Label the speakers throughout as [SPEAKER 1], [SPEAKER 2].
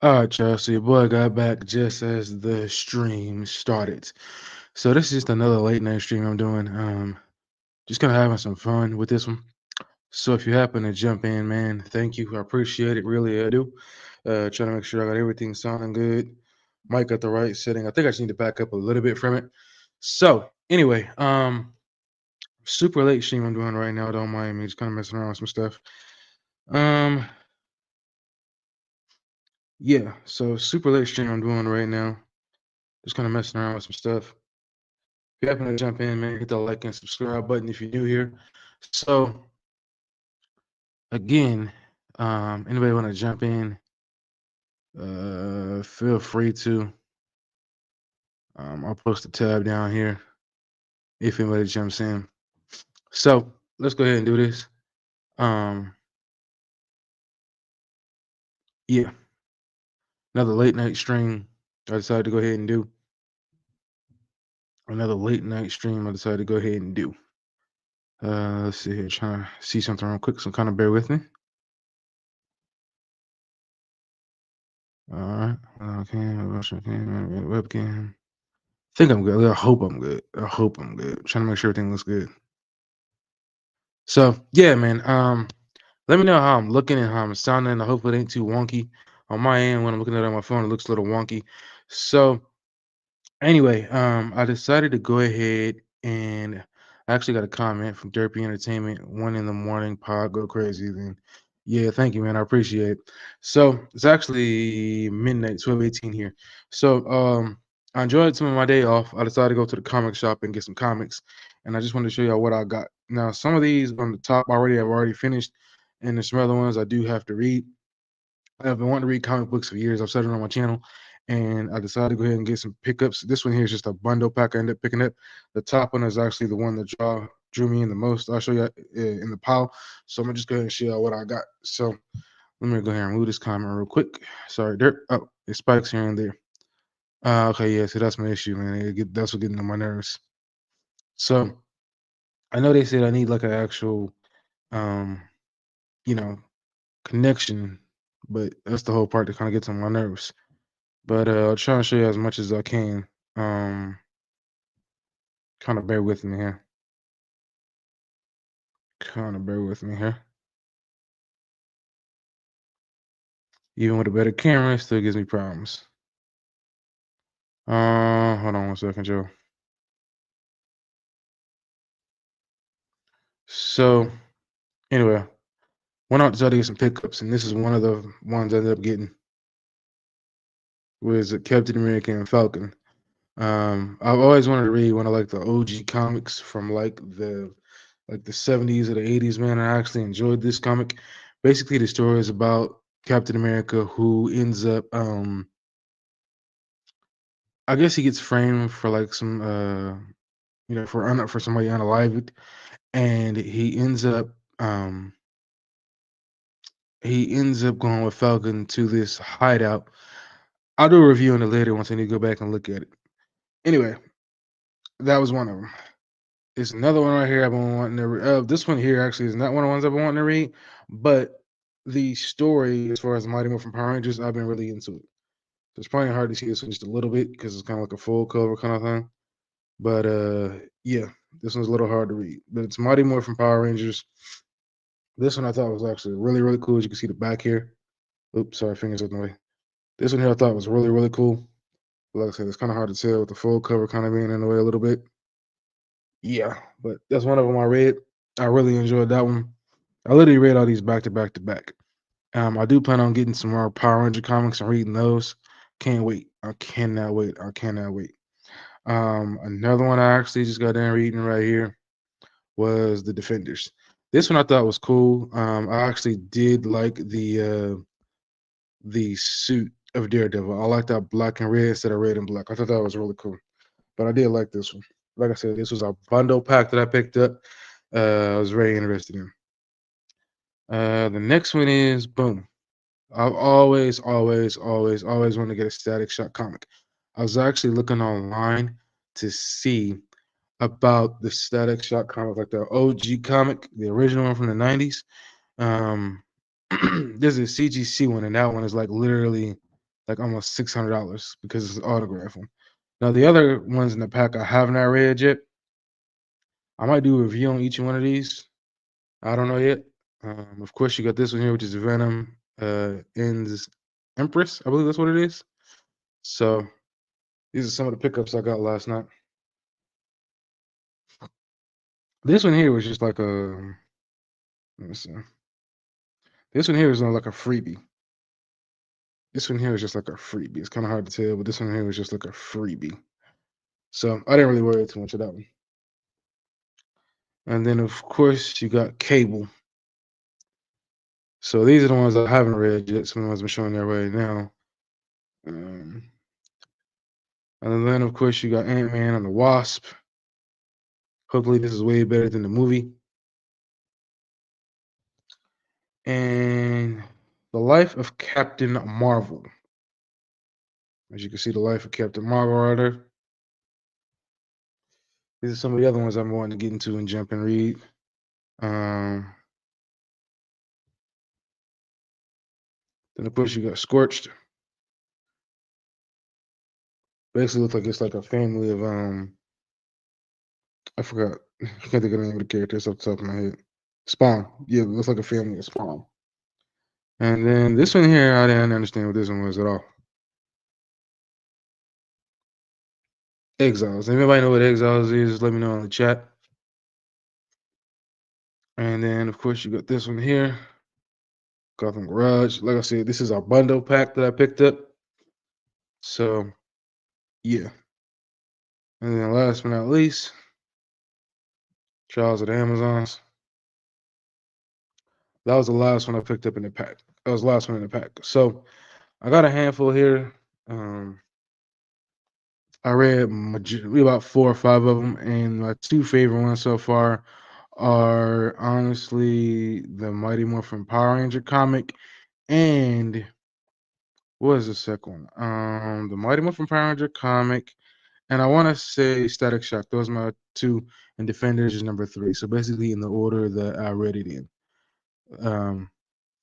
[SPEAKER 1] All right, y'all. So your boy got back just as the stream started. So this is just another late night stream I'm doing. Just kind of having some fun with this one. So if you happen to jump in, man, thank you. I appreciate it. Really, I do. Trying to make sure I got everything sounding good. Mic got the right setting. I think I just need to back up a little bit from it. So anyway, super late stream I'm doing right now. Don't mind me. Just kind of messing around with some stuff. Um, yeah. So super late stream I'm doing right now. Just kind of messing around with some stuff. If you happen to jump in, man, hit the like and subscribe button if you're new here. So again, anybody want to jump in, feel free to. I'll post a tab down here if anybody jumps in. So let's go ahead and do this. Um, yeah, another late night stream. I decided to go ahead and do another late night stream. I decided to go ahead and do. Let's see here, trying to see something real quick. So kind of bear with me. All right. Okay. Webcam. Think I'm good. I hope I'm good. I hope I'm good. Trying to make sure everything looks good. So yeah, man. Let me know how I'm looking and how I'm sounding. I hope it ain't too wonky on my end. When I'm looking at it on my phone, it looks a little wonky. So anyway, I decided to go ahead and I actually got a comment from Derpy Entertainment. 1 in the morning, pod go crazy. Then yeah, thank you, man. I appreciate it. So it's actually midnight, 12:18 here. So I enjoyed some of my day off. I decided to go to the comic shop and get some comics, and I just wanted to show y'all what I got. Now, some of these on the top I've already finished, and there's some other ones I do have to read. I've been wanting to read comic books for years. I've said it on my channel, and I decided to go ahead and get some pickups. This one here is just a bundle pack I ended up picking up. The top one is actually the one that drew me in the most. I'll show you in the pile. So I'm gonna just go ahead and show you what I got. So let me go ahead and move this comment real quick. Sorry, dirt. Oh, it spikes here and there. Okay, yeah. So that's my issue, man. That's what getting on my nerves. So I know they said I need like an actual, um, you know, connection, but that's the whole part that kind of gets on my nerves. But I'll try and show you as much as I can. Um, kind of bear with me here. Kind of bear with me here. Even with a better camera, it still gives me problems. Hold on 1 second, Joe. So anyway, went out to try to get some pickups, and this is one of the ones I ended up getting. Was Captain America and Falcon. I've always wanted to read one of like the OG comics from like the 70s or the 80s, man. I actually enjoyed this comic. Basically, the story is about Captain America who ends up I guess he gets framed for like some for somebody unalived, and um he ends up going with Falcon to this hideout. I'll do a review on it later once I need to go back and look at it. Anyway, that was one of them. There's another one right here I've been wanting to read. This one here actually is not one of the ones I've been wanting to read, but the story, as far as Mighty Morphin Power Rangers, I've been really into it. So it's probably hard to see this one just a little bit because it's kind of like a full cover kind of thing. But yeah, this one's a little hard to read. But it's Mighty Morphin Power Rangers. This one I thought was actually really, really cool. As you can see the back here. Oops, sorry, fingers in the way. This one here I thought was really, really cool. Like I said, it's kind of hard to tell with the full cover kind of being in the way a little bit. Yeah, but that's one of them I read. I really enjoyed that one. I literally read all these back to back to back. I do plan on getting some more Power Ranger comics and reading those. Can't wait. I cannot wait. I cannot wait. Another one I actually just got done reading right here was The Defenders. This one I thought was cool. I actually did like the suit of Daredevil. I like that black and red instead of red and black. I thought that was really cool. But I did like this one. Like I said, this was a bundle pack that I picked up. I was very interested in. The next one is boom. I've always wanted to get a Static Shock comic. I was actually looking online to see about the Static Shock comic, like the OG comic, the original one from the 90s. Um, there's a CGC one, and that one is like literally like almost $600 because it's an autograph one. Now the other ones in the pack I have not read yet. I might do a review on each one of these. I don't know yet. Of course, you got this one here, which is Venom ends Empress. I believe that's what it is. So these are some of the pickups I got last night. This one here was just like a. Let me see. This one here is like a freebie. This one here is just like a freebie. It's kind of hard to tell, but this one here was just like a freebie. So I didn't really worry too much of that one. And then of course you got Cable. So these are the ones I haven't read yet. Some of the ones I'm showing you right now. Um, and then of course you got Ant-Man and the Wasp. Hopefully this is way better than the movie. And the Life of Captain Marvel. As you can see, the Life of Captain Marvel right there. These are some of the other ones I'm wanting to get into and jump and read. Then of course you got Scorched. Basically looks like it's like a family of I forgot. I can't think of the name of the characters off the top of my head. Spawn. Yeah, it looks like a family of Spawn. And then this one here, I didn't understand what this one was at all. Exiles. If anybody know what Exiles is, just let me know in the chat. And then of course you got this one here. Gotham Garage. Like I said, this is our bundle pack that I picked up. So yeah. And then last but not least, Trials of the Amazons. That was the last one I picked up in the pack. That was the last one in the pack. So I got a handful here. I read about 4 or 5 of them, and my two favorite ones so far are honestly the Mighty Morphin Power Ranger comic and what was the second one? The Mighty Morphin Power Ranger comic, and I want to say Static Shock. Those are my two, and Defenders is number 3. So basically, in the order that I read it in.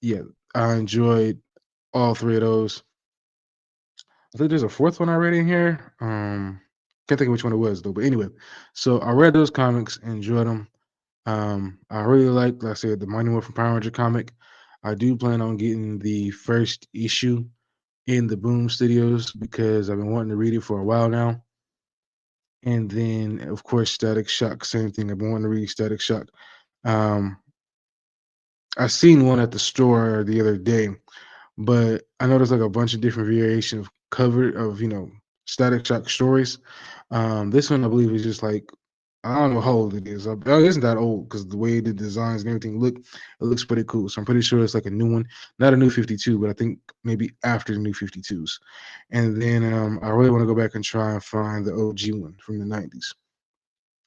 [SPEAKER 1] Yeah, I enjoyed all 3 of those. I think there's a 4th one I read in here. Can't think of which one it was though. But anyway, so I read those comics, enjoyed them. I really like I said, the Mighty Morphin Power Ranger comic. I do plan on getting the first issue in the Boom Studios because I've been wanting to read it for a while now. And then, of course, Static Shock, same thing. I've been wanting to read Static Shock. Um, I seen one at the store the other day, but I noticed like a bunch of different variation of cover of Static Shock stories. This one I believe is just like I don't know how old it is. It isn't that old because the way the designs and everything look, it looks pretty cool. So I'm pretty sure it's like a new one, not a new 52, but I think maybe after the new 52s. And then I really want to go back and try and find the OG one from the 90s.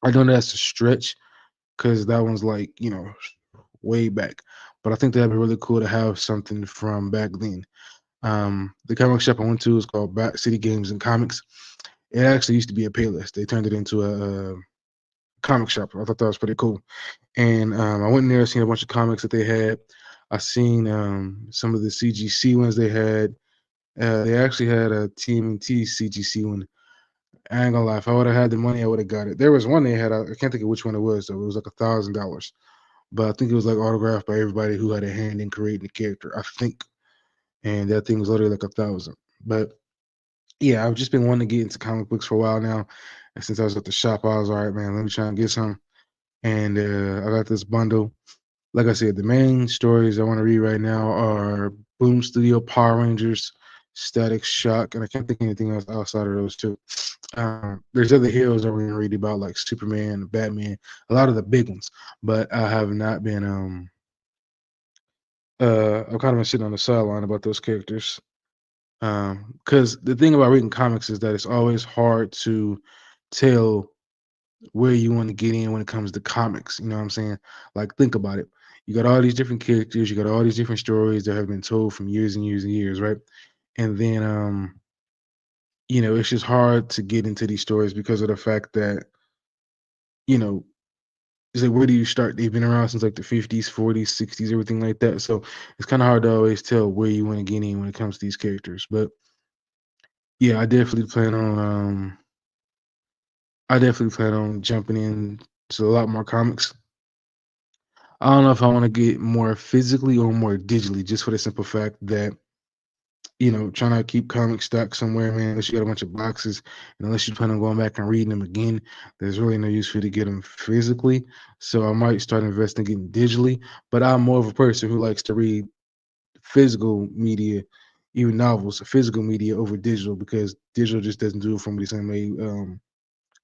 [SPEAKER 1] I know that's a stretch because that one's like way back, but I think that'd be really cool to have something from back then. The comic shop I went to is called Back City Games and Comics. It actually used to be a Payless. They turned it into a comic shop. I thought that was pretty cool. And I went in there, seen a bunch of comics that they had. I seen some of the CGC ones they had. They actually had a TMNT CGC one. I ain't gonna lie, if I would have had the money, I would have got it. There was one they had. I can't think of which one it was though. It was like $1,000, but I think it was like autographed by everybody who had a hand in creating the character. I think, and that thing was literally like 1,000. But yeah, I've just been wanting to get into comic books for a while now. And since I was at the shop, I was all right, man. Let me try and get some. And I got this bundle. Like I said, the main stories I want to read right now are Boom Studio, Power Rangers, Static Shock, and I can't think of anything else outside of those two. There's other heroes that we're gonna read about, like Superman, Batman, a lot of the big ones, but I have not been. I've kind of been sitting on the sideline about those characters. Because the thing about reading comics is that it's always hard to tell where you want to get in when it comes to comics. You know what I'm saying? Like, think about it. You got all these different characters, you got all these different stories that have been told from years and years and years, right? And then, it's just hard to get into these stories because of the fact that, you know, it's like, where do you start? They've been around since like the 50s, 40s, 60s, everything like that. So it's kind of hard to always tell where you want to get in when it comes to these characters. But Yeah, I definitely plan on jumping in to a lot more comics. I don't know if I want to get more physically or more digitally, just for the simple fact that trying to keep comics stuck somewhere, man, unless you got a bunch of boxes, and unless you plan on going back and reading them again, there's really no use for you to get them physically. So I might start investing in digitally. But I'm more of a person who likes to read physical media, even novels, physical media over digital because digital just doesn't do it for me the same way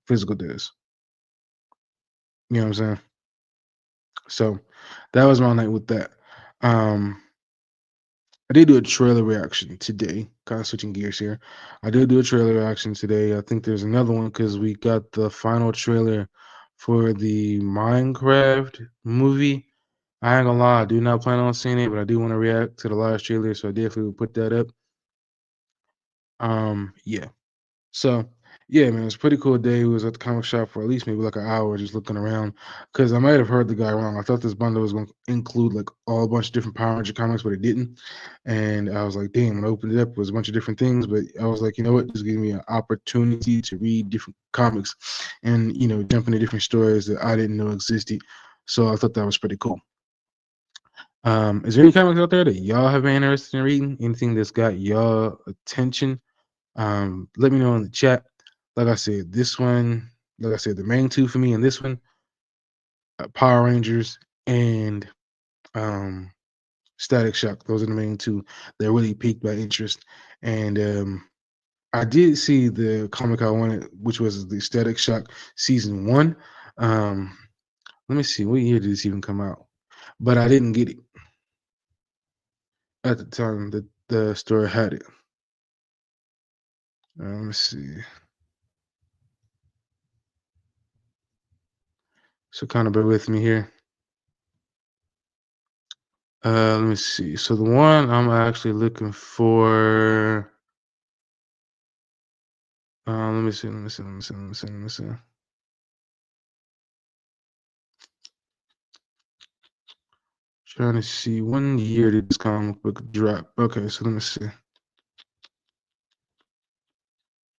[SPEAKER 1] physical does. You know what I'm saying? So that was my night with that. Um, I did do a trailer reaction today. Kind of switching gears here. I did do a trailer reaction today. I think there's another one because we got the final trailer for the Minecraft movie. I ain't gonna lie, I do not plan on seeing it, but I do want to react to the last trailer, so I definitely will put that up. Yeah. So, yeah, man, it's a pretty cool day. We was at the comic shop for at least maybe like an hour just looking around because I might have heard the guy wrong. I thought this bundle was going to include like all a bunch of different Power Ranger comics, but it didn't. And I was like, damn, when I opened it up, it was a bunch of different things. But I was like, you know what? This gives me an opportunity to read different comics and, jump into different stories that I didn't know existed. So I thought that was pretty cool. Is there any comics out there that y'all have been interested in reading? Anything that's got y'all attention? Let me know in the chat. Like I said, like I said, the main two for me in this one, Power Rangers and um, Static Shock. Those are the main two that really piqued my interest. And I did see the comic I wanted, which was the Static Shock season one. Um, let me see, what year did this even come out? But I didn't get it at the time that the store had it. Let me see. So kind of bear with me here. Let me see. So the one I'm actually looking for. Let me see. Let me see. Let me see. Let me see. Let me see. Trying to see when year did this comic book drop. Okay, so let me see.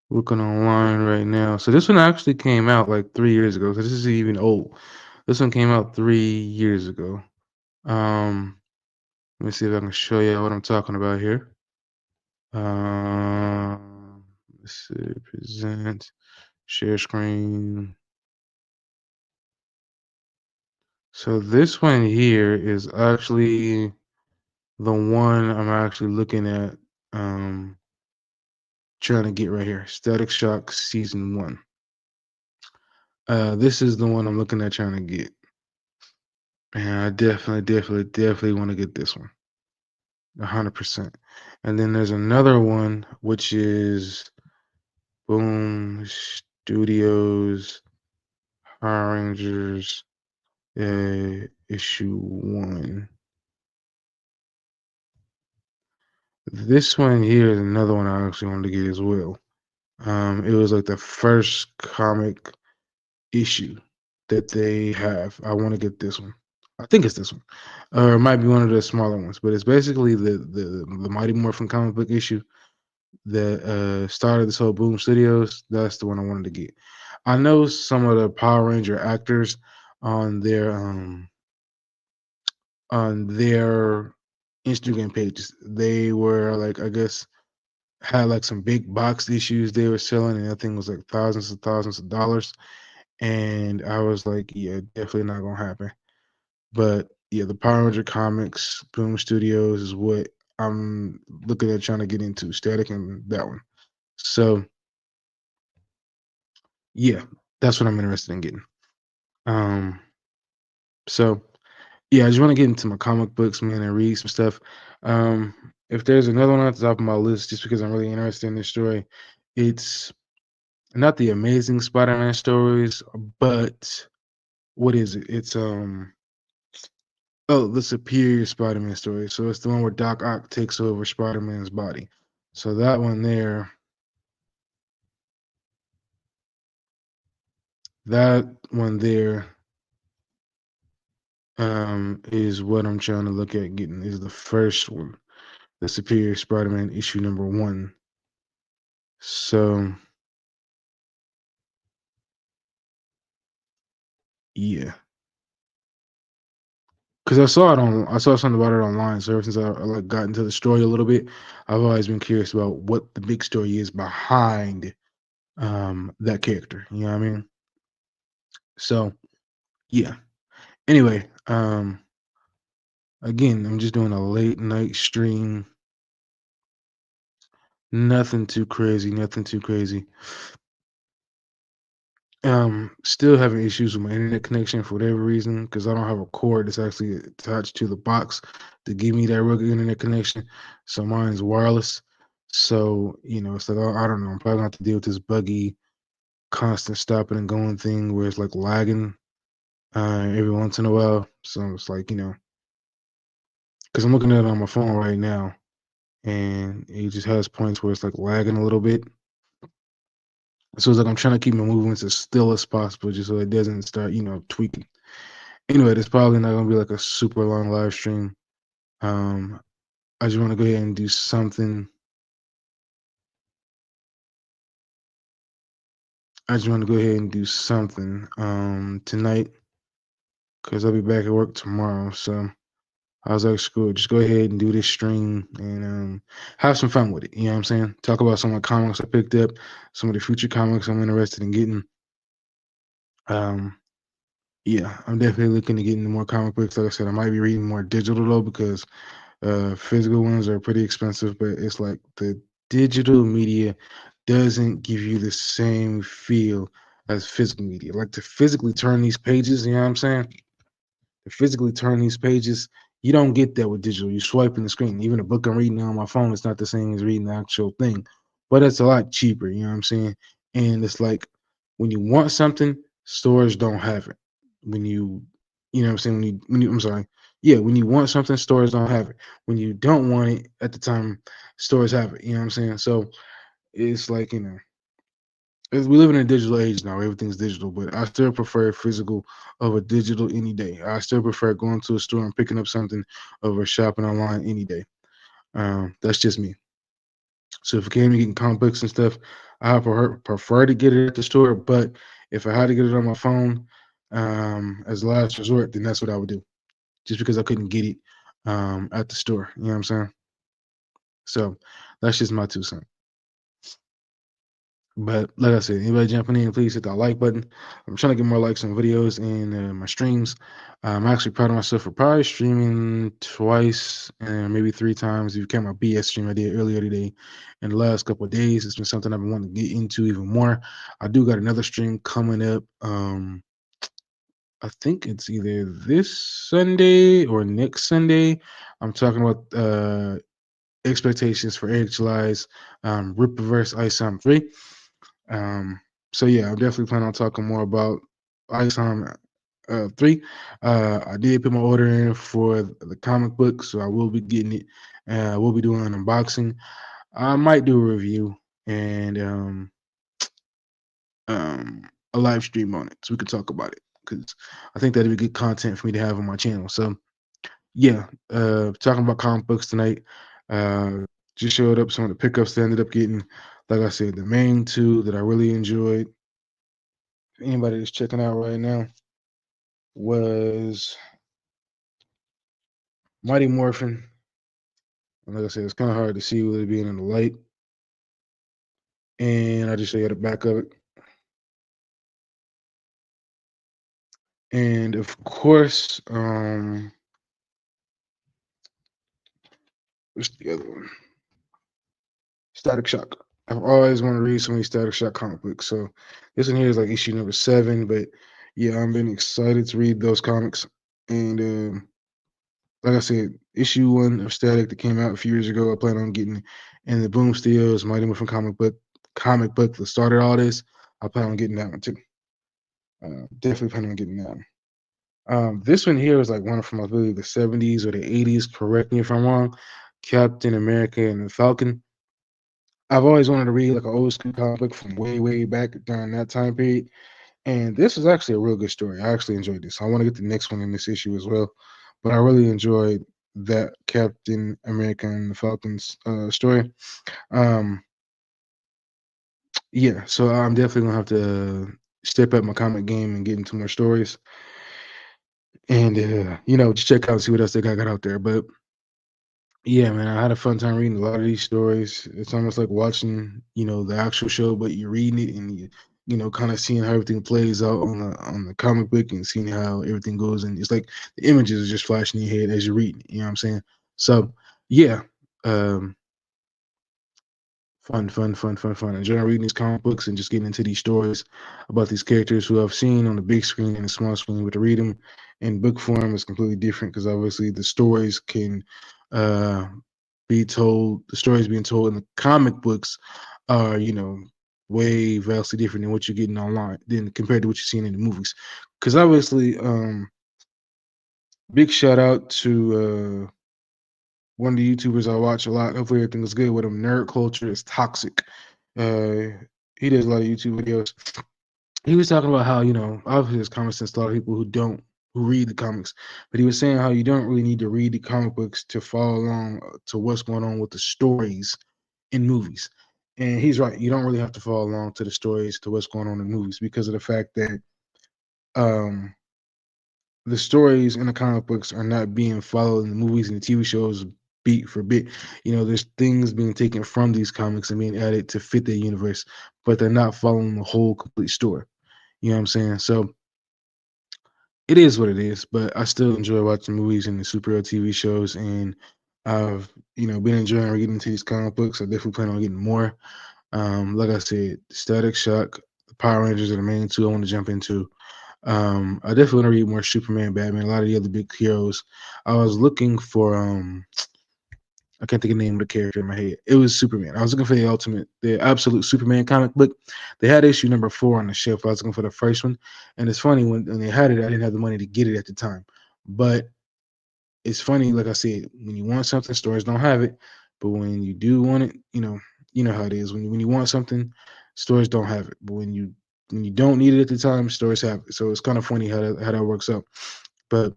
[SPEAKER 1] Looking online right now. So this one actually came out like 3 years ago. So this is even old. This one came out 3 years ago. Um, Let me see if I can show you what I'm talking about here. Let's see. Present. Share screen. So this one here is actually the one I'm actually looking at, um, trying to get right here. Static Shock season one. This is the one I'm looking at trying to get. And I definitely want to get this one. 100%. And then there's another one which is Boom Studios Power Rangers issue one. This one here is another one I actually wanted to get as well. It was like the first comic issue that they have. I want to get this one. I think it's this one, or it might be one of the smaller ones. But it's basically the Mighty Morphin comic book issue that started this whole Boom Studios. That's the one I wanted to get. I know some of the Power Ranger actors on their um on their Instagram pages. They were like, I guess, had like some big box issues they were selling, and that thing was like thousands of dollars. And I was like, yeah, definitely not gonna happen. But yeah, the Power Ranger comics, Boom Studios is what I'm looking at trying to get into, Static and that one. So yeah, that's what I'm interested in getting. Um, so yeah, I just want to get into my comic books, man, and read some stuff. If there's another one at the top of my list, just because I'm really interested in this story, it's not the Amazing Spider-Man stories, but what is it? It's Oh, the Superior Spider-Man story. So it's the one where Doc Ock takes over Spider-Man's body. So that one there, is what I'm trying to look at getting. Is the first one, the Superior Spider-Man issue number one. So yeah, because I saw something about it online. So ever since I like got into the story a little bit, I've always been curious about what the big story is behind that character. You know what I mean? So yeah. Anyway, again, I'm just doing a late night stream. Nothing too crazy. Nothing too crazy. Still having issues with my internet connection for whatever reason because I don't have a cord that's actually attached to the box to give me that rugged internet connection. So mine's wireless. So, it's like, I don't know. I'm probably gonna have to deal with this buggy, constant stopping and going thing where it's like lagging every once in a while. So it's like, because I'm looking at it on my phone right now and it just has points where it's like lagging a little bit. So it's like I'm trying to keep my movements as still as possible just so it doesn't start, tweaking. Anyway, it's probably not gonna be like a super long live stream. Um, I just want to go ahead and do something. I just want to go ahead and do something tonight because I'll be back at work tomorrow. So I was like, screw it, just go ahead and do this stream and have some fun with it. You know what I'm saying? Talk about some of the comics I picked up, some of the future comics I'm interested in getting. Um, yeah, I'm definitely looking to get into more comic books. Like I said, I might be reading more digital though because physical ones are pretty expensive, but it's like the digital media doesn't give you the same feel as physical media. Like to physically turn these pages, you know what I'm saying? To physically turn these pages, you don't get that with digital. You swiping the screen. Even a book I'm reading on my phone, it's not the same as reading the actual thing, but it's a lot cheaper. You know what I'm saying? And it's like when you want something, stores don't have it. When you know what I'm saying? I'm sorry. Yeah, when you want something, stores don't have it. When you don't want it at the time, stores have it. You know what I'm saying? So it's like, we live in a digital age now. Everything's digital, but I still prefer physical over digital any day. I still prefer going to a store and picking up something over shopping online any day. That's just me. So if it came to getting comic books and stuff, I prefer to get it at the store. But if I had to get it on my phone as a last resort, then that's what I would do. Just because I couldn't get it at the store. You know what I'm saying? So that's just my 2 cents. But like I said, anybody jumping in, please hit that like button. I'm trying to get more likes on videos and my streams. I'm actually proud of myself for probably streaming twice and maybe 3 times. If you count my BS stream I did earlier today, in the last couple of days, it's been something I've been wanting to get into even more. I do got another stream coming up. I think it's either this Sunday or next Sunday. I'm talking about expectations for HLI's Rippaverse ISOM 3. Um, so yeah, I'm definitely planning on talking more about ISOM 3. I did put my order in for the comic book, so I will be getting it. We'll be doing an unboxing. I might do a review and um, a live stream on it, so we could talk about it because I think that'd be good content for me to have on my channel. So yeah, talking about comic books tonight. Uh, just showed up some of the pickups that I ended up getting. Like I said, the main two that I really enjoyed. Anybody that's checking out right now was Mighty Morphin. And like I said, it's kind of hard to see with it being in the light. And I just show you the back of it. And of course, what's the other one? Static Shock. I've always wanted to read so many Static Shock comic books. So this one here is like issue number 7. But yeah, I've been excited to read those comics. And like I said, issue 1 of Static that came out a few years ago, I plan on getting. And the Boom Studios Mighty Morphin comic book that started all this, I plan on getting that one too. Definitely planning on getting that one. This one here is like one from I believe the 70s or the 80s. Correct me if I'm wrong. Captain America and the Falcon. I've always wanted to read like an old school comic book from way, way back during that time period. And this is actually a real good story. I actually enjoyed this. I want to get the next one in this issue as well. But I really enjoyed that Captain America and the Falcons story. Um, Yeah, so I'm definitely gonna have to step up my comic game and get into more stories, and just check out and see what else they got out there. But yeah, man, I had a fun time reading a lot of these stories. It's almost like watching, the actual show, but you're reading it and kind of seeing how everything plays out on the comic book and seeing how everything goes. And it's like the images are just flashing in your head as you're reading. You know what I'm saying? So yeah, um, fun, fun, fun, fun, fun. Enjoying reading these comic books and just getting into these stories about these characters who I've seen on the big screen and the small screen. But to read them in book form is completely different because obviously the stories can uh, be told. The stories being told in the comic books are, way vastly different than what you're getting online than compared to what you're seeing in the movies. Because obviously, big shout out to one of the YouTubers I watch a lot. Hopefully everything is good with him. Nerd Culture is toxic. Uh, he does a lot of YouTube videos. He was talking about how, obviously there's common sense, a lot of people who read the comics, but he was saying how you don't really need to read the comic books to follow along to what's going on with the stories in movies. And he's right. You don't really have to follow along to the stories to what's going on in movies because of the fact that um the stories in the comic books are not being followed in the movies and the TV shows beat for bit. There's things being taken from these comics and being added to fit the universe, but they're not following the whole complete story. You know what I'm saying? So it is what it is, but I still enjoy watching movies and the superhero TV shows, and I've been enjoying reading into these comic books. I definitely plan on getting more. Like I said, Static Shock, the Power Rangers are the main two I want to jump into. I definitely want to read more Superman, Batman, a lot of the other big heroes. I was looking for I can't think of the name of the character in my head. It was Superman. I was looking for the absolute Superman comic book. They had issue number 4 on the shelf. I was looking for the first one, and it's funny when they had it, I didn't have the money to get it at the time. But it's funny, like I said, when you want something, stores don't have it. But when you do want it, you know how it is. When you want something, stores don't have it. But when you don't need it at the time, stores have it. So it's kind of funny how that works out. But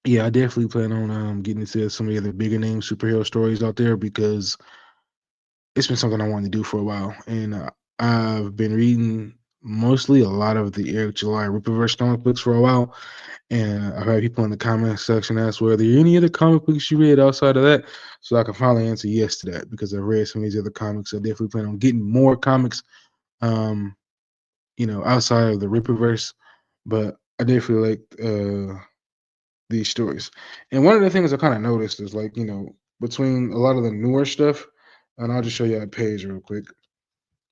[SPEAKER 1] yeah, I definitely plan on getting into some of the other bigger name superhero stories out there because it's been something I wanted to do for a while, and I've been reading mostly a lot of the Eric July Rippaverse comic books for a while, and I've had people in the comment section ask, "Were there any other comic books you read outside of that?" So I can finally answer yes to that because I've read some of these other comics. I definitely plan on getting more comics, um, outside of the Rippaverse, but I definitely like these stories. And one of the things I kind of noticed is like, between a lot of the newer stuff, and I'll just show you a page real quick.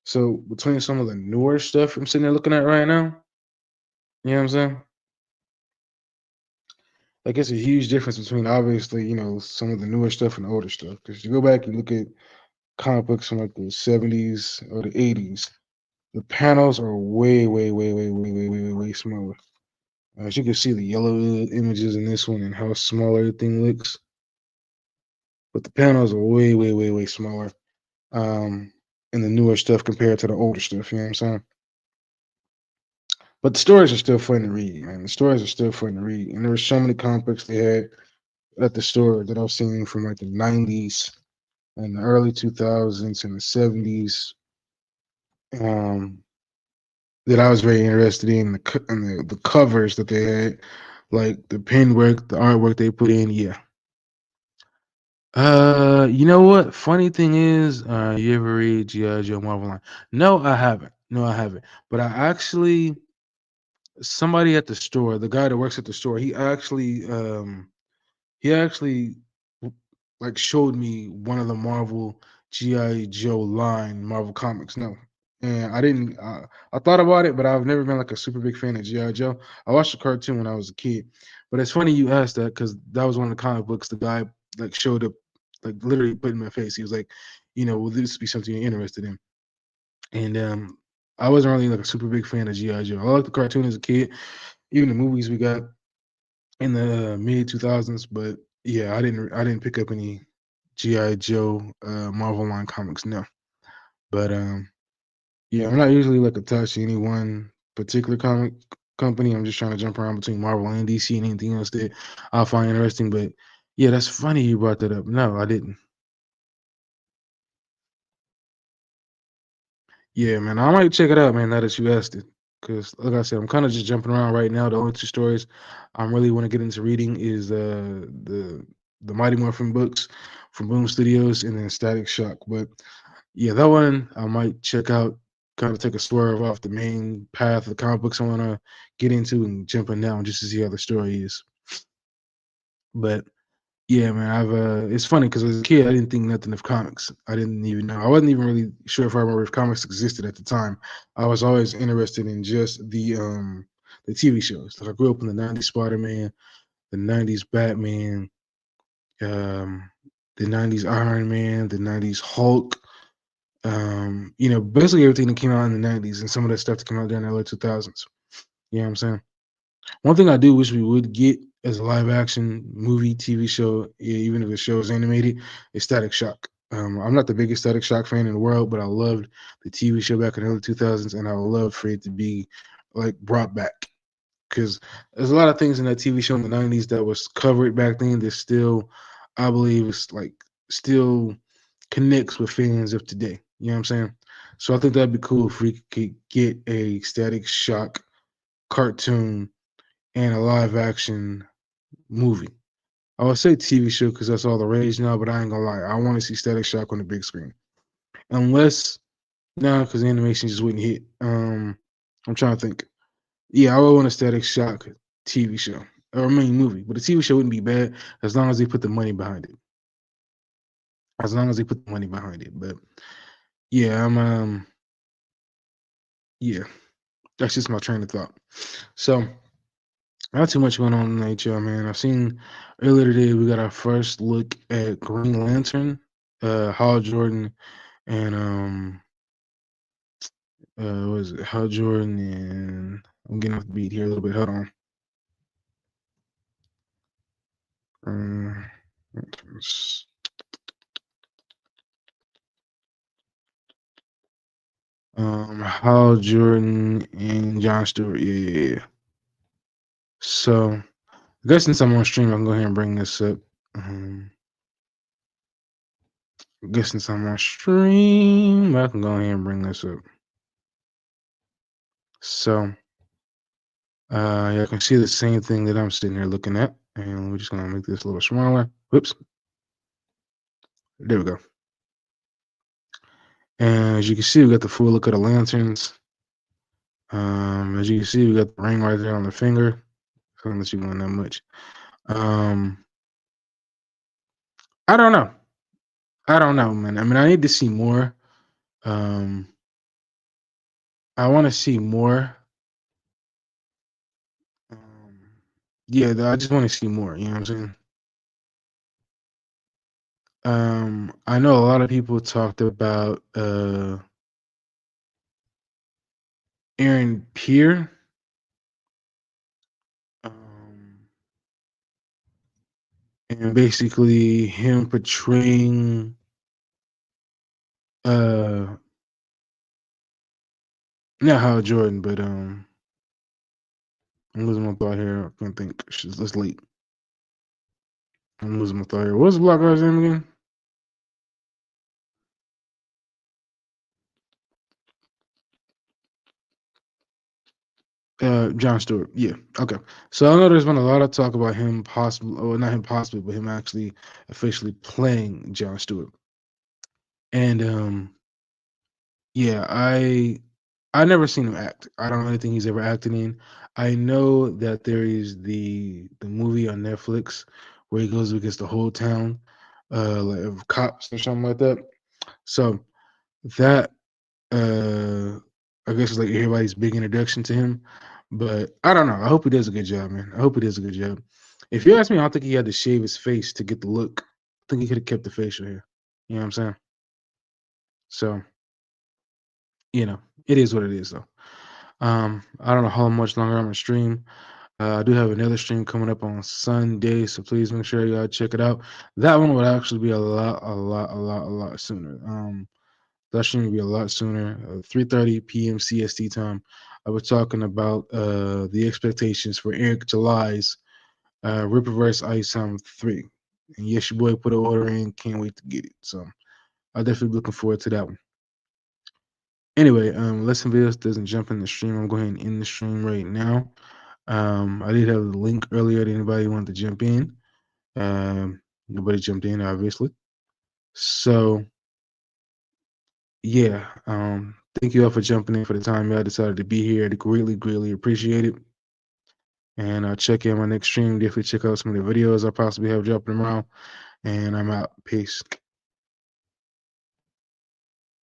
[SPEAKER 1] So between some of the newer stuff I'm sitting there looking at right now, you know what I'm saying? Like it's a huge difference between obviously, some of the newer stuff and the older stuff. Because you go back and look at comic books from like the 70s or the 80s, the panels are way, way, way, way, way, way, way, way, way smaller. As you can see the yellow images in this one and how small everything looks. But the panels are way, way, way, way smaller in the newer stuff compared to the older stuff, you know what I'm saying? But the stories are still fun to read, man. The stories are still fun to read. And there were so many comic books they had at the store that I've seen from like the 90s and the early 2000s and the 70s um, that I was very interested in. The covers that they had, like the pen work, the artwork they put in. Yeah. You know what? Funny thing is, you ever read G.I. Joe Marvel line? No, I haven't. No, I haven't. But I actually, somebody at the store, the guy that works at the store, he actually like showed me one of the Marvel GI Joe line Marvel comics. No, and I didn't. I thought about it, but I've never been like a super big fan of GI Joe. I watched the cartoon when I was a kid, but it's funny you asked that because that was one of the comic books the guy like showed up, like literally put in my face. He was like, will this be something you're interested in? And I wasn't really like a super big fan of GI Joe. I liked the cartoon as a kid, even the movies we got in the mid 2000s. But yeah, I didn't pick up any GI Joe Marvel line comics. No, but yeah, I'm not usually like attached to any one particular comic company. I'm just trying to jump around between Marvel and DC and anything else that I find interesting. But yeah, that's funny you brought that up. No, I didn't. Yeah, man, I might check it out, man. Now that you asked it, because like I said, I'm kind of just jumping around right now. The only two stories I really want to get into reading is the Mighty Morphin books from Boom Studios and then Static Shock. But yeah, that one I might check out. Kind of take a swerve off the main path of the comic books I want to get into and jump in that one just to see how the story is. But yeah, man, it's funny because as a kid, I didn't think nothing of comics. I didn't even know. I wasn't even really sure if I remember if comics existed at the time. I was always interested in just the TV shows. Like I grew up in the '90s Spider-Man, the '90s Batman, um, the '90s Iron Man, the '90s Hulk. Basically everything that came out in the '90s and some of that stuff that came out during the early 2000s. You know what I'm saying? One thing I do wish we would get as a live action movie, TV show, even if the show is animated, is Static Shock. I'm not the biggest Static Shock fan in the world, but I loved the TV show back in the early 2000s, and I would love for it to be like brought back because there's a lot of things in that TV show in the '90s that was covered back then that still, I believe, is like still connects with fans of today. You know what I'm saying? So I think that'd be cool if we could get a Static Shock cartoon and a live action movie. I would say TV show because that's all the rage now, but I ain't gonna lie. I want to see Static Shock on the big screen. Unless no, because the animation just wouldn't hit. I'm trying to think. Yeah, I would want a Static Shock TV show or I mean movie, but the TV show wouldn't be bad as long as they put the money behind it. As long as they put the money behind it. But yeah, yeah, that's just my train of thought. So not too much going on in the NHL, man. I've seen earlier today we got our first look at Green Lantern, Hal Jordan, and what is it? Hal Jordan and I'm getting off the beat here a little bit. Hold on. Um, Hal Jordan and John Stewart. Yeah, yeah, yeah. So I guess since I'm on stream, I can go ahead and bring this up. I guess since I'm on stream, I can go ahead and bring this up. So yeah, I can see the same thing that I'm sitting here looking at. And we're just gonna make this a little smaller. Whoops. There we go. And as you can see, we got the full look of the lanterns. As you can see, we got the ring right there on the finger. I don't let you go in that much. Um, I don't know. I don't know, man. I mean, I need to see more. Um, I want to see more. Um, yeah, I just want to see more. You know what I'm saying? I know a lot of people talked about Aaron Pierre. Um, and basically him portraying uh not Hal Jordan, but I'm losing my thought here. I can't think. It's late. I'm losing my thought here. What's the black guy's name again? John Stewart. Yeah. Okay. So I know there's been a lot of talk about him possibly, or not him possibly, but him actually officially playing John Stewart. And yeah, I never seen him act. I don't know anything he's ever acted in. I know that there is the movie on Netflix where he goes against the whole town, like of cops or something like that. So that I guess is like everybody's big introduction to him. But I don't know. I hope he does a good job, man. I hope he does a good job. If you ask me, I don't think he had to shave his face to get the look. I think he could have kept the facial hair. You know what I'm saying? So, it is what it is though. I don't know how much longer I'm gonna stream. I do have another stream coming up on Sunday, so please make sure y'all check it out. That one would actually be a lot sooner. That stream will be a lot sooner. 3:30 p.m. CST time. I was talking about the expectations for Eric July's Ripperverse Ice 3. And yes, your boy put an order in. Can't wait to get it. So I'll definitely be looking forward to that one. Anyway, let's see if this doesn't jump in the stream. I'm going to end the stream right now. I did have a link earlier to anybody who wanted to jump in. Nobody jumped in, obviously. So yeah, thank you all for jumping in for the time y'all decided to be here. I greatly appreciate it. And I'll check in my next stream. Definitely check out some of the videos I possibly have dropping around. And I'm out. Peace.